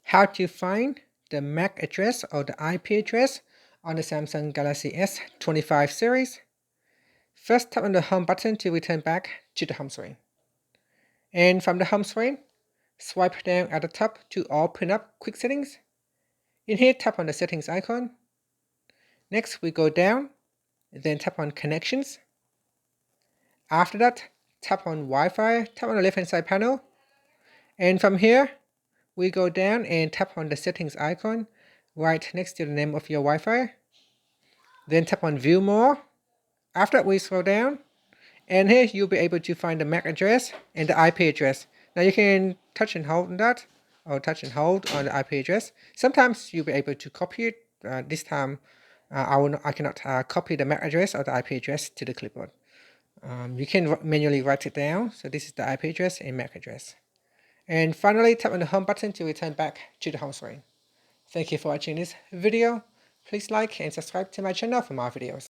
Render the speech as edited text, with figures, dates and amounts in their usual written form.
how to find the MAC address or the IP address on the Samsung Galaxy S25 series. First, tap on the home button to return back to the home screen. And from the home screen, swipe down at the top to open up quick settings. In here, tap on the settings icon. Next, we go down, then tap on connections. After that, tap on Wi-Fi, tap on the left hand side panel. And from here, we go down and tap on the settings icon right next to the name of your Wi-Fi. Then tap on view more. After that, we scroll down, and here you'll be able to find the MAC address and the IP address. Now you can touch and hold on that, or touch and hold on the IP address. Sometimes you'll be able to copy it. This time, I cannot copy the MAC address or the IP address to the clipboard. You can manually write it down. So this is the IP address and MAC address. And finally, tap on the home button to return back to the home screen. Thank you for watching this video. Please like and subscribe to my channel for more videos.